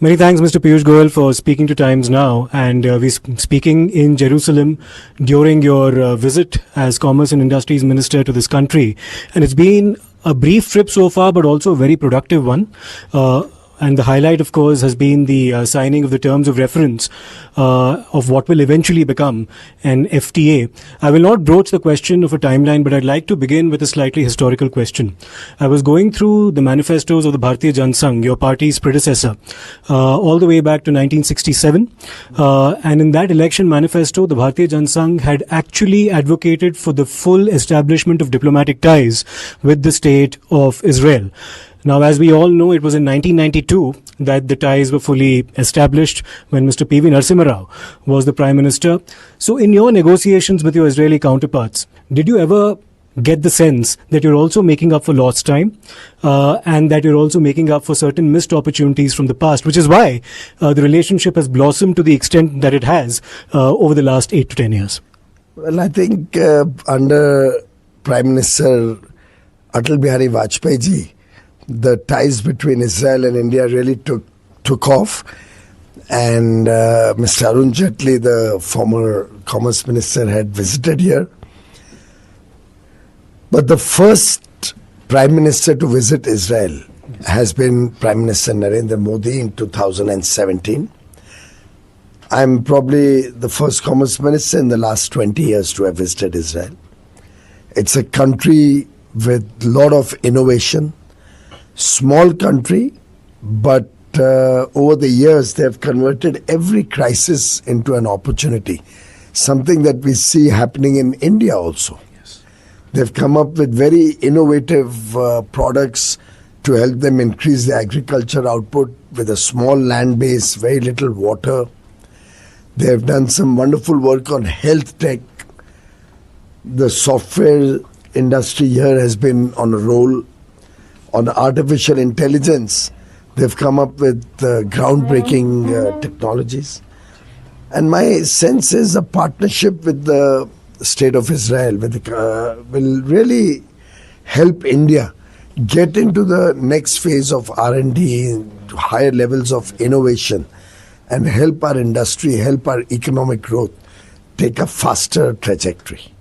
Many thanks, Mr. Piyush Goyal, for speaking to Times Now. And we're speaking in Jerusalem during your visit as Commerce and Industries Minister to this country. And it's been a brief trip so far, but also a very productive one. And the highlight, of course, has been the signing of the terms of reference of what will eventually become an FTA. I will not broach the question of a timeline, but I'd like to begin with a slightly historical question. I was going through the manifestos of the Bharatiya Janasangh, your party's predecessor, all the way back to 1967. And in that election manifesto, the Bharatiya Janasangh had actually advocated for the full establishment of diplomatic ties with the state of Israel. Now, as we all know, it was in 1992 that the ties were fully established when Mr. P.V. Narasimha Rao was the Prime Minister. So in your negotiations with your Israeli counterparts, did you ever get the sense that you're also making up for lost time and that you're also making up for certain missed opportunities from the past, which is why the relationship has blossomed to the extent that it has over the last 8 to 10 years? Well, I think under Prime Minister Atal Bihari Vajpayee ji, the ties between Israel and India really took off. And Mr. Arun Jaitley, the former Commerce Minister, had visited here. But the first Prime Minister to visit Israel has been Prime Minister Narendra Modi in 2017. I'm probably the first Commerce Minister in the last 20 years to have visited Israel. It's a country with a lot of innovation. Small country, but over the years they have converted every crisis into an opportunity. Something that we see happening in India also. Yes. They've come up with very innovative products to help them increase the agriculture output with a small land base, very little water. They have done some wonderful work on health tech. The software industry here has been on a roll. On artificial intelligence, they've come up with groundbreaking technologies. And my sense is a partnership with the State of Israel will really help India get into the next phase of R&D, higher levels of innovation, and help our industry, help our economic growth take a faster trajectory.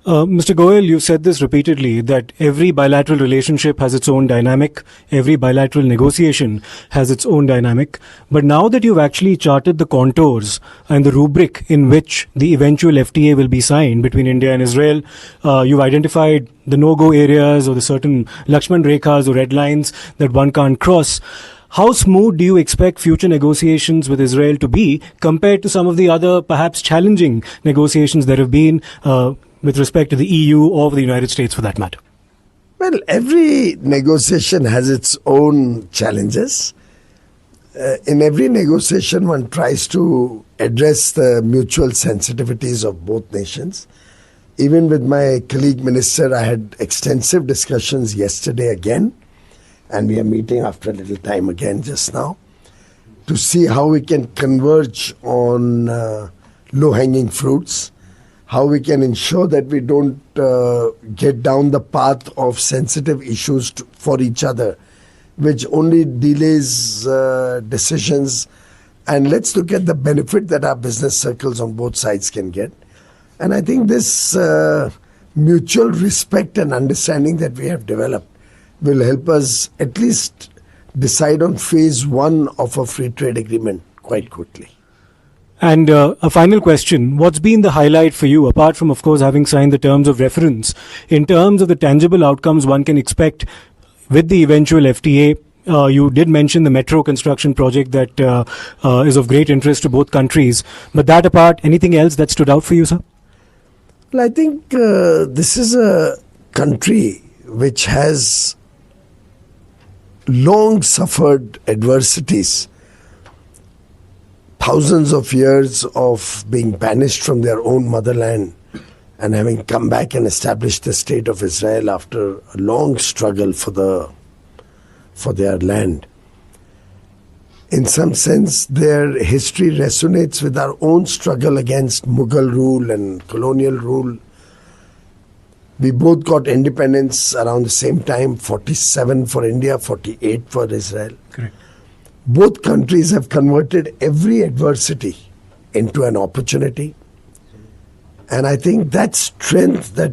Mr. Goyal, you've said this repeatedly, that every bilateral relationship has its own dynamic, every bilateral negotiation has its own dynamic. But now that you've actually charted the contours and the rubric in which the eventual FTA will be signed between India and Israel, you've identified the no-go areas or the certain Lakshman Rekhas or red lines that one can't cross. How smooth do you expect future negotiations with Israel to be compared to some of the other perhaps challenging negotiations that have been with respect to the EU or the United States for that matter? Well, every negotiation has its own challenges. In every negotiation, one tries to address the mutual sensitivities of both nations. Even with my colleague minister, I had extensive discussions yesterday again, and we are meeting after a little time again just now, to see how we can converge on low-hanging fruits, how we can ensure that we don't get down the path of sensitive issues for each other, which only delays decisions. And let's look at the benefit that our business circles on both sides can get. And I think this mutual respect and understanding that we have developed will help us at least decide on phase 1 of a free trade agreement quite quickly. And a final question, what's been the highlight for you, apart from, of course, having signed the terms of reference, in terms of the tangible outcomes one can expect with the eventual FTA? You did mention the metro construction project that is of great interest to both countries. But that apart, anything else that stood out for you, sir? Well, I think this is a country which has long suffered adversities. Thousands of years of being banished from their own motherland and having come back and established the state of Israel after a long struggle for their land. In some sense, their history resonates with our own struggle against Mughal rule and colonial rule. We both got independence around the same time, 47 for India, 48 for Israel. Correct. Both countries have converted every adversity into an opportunity. And I think that strength that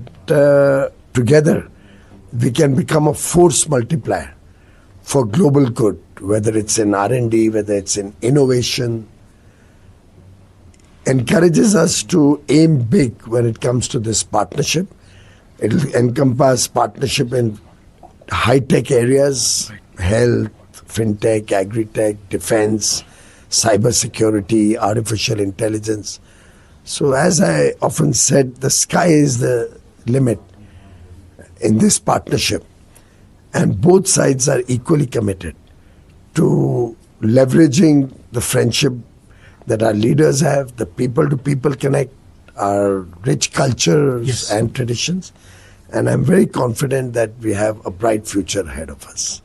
together we can become a force multiplier for global good, whether it's in R&D, whether it's in innovation, encourages us to aim big when it comes to this partnership. It will encompass partnership in high-tech areas, health, fintech, agri-tech, defense, cybersecurity, artificial intelligence. So as I often said, the sky is the limit in this partnership. And both sides are equally committed to leveraging the friendship that our leaders have, the people-to-people connect, our rich cultures Yes. and traditions. And I'm very confident that we have a bright future ahead of us.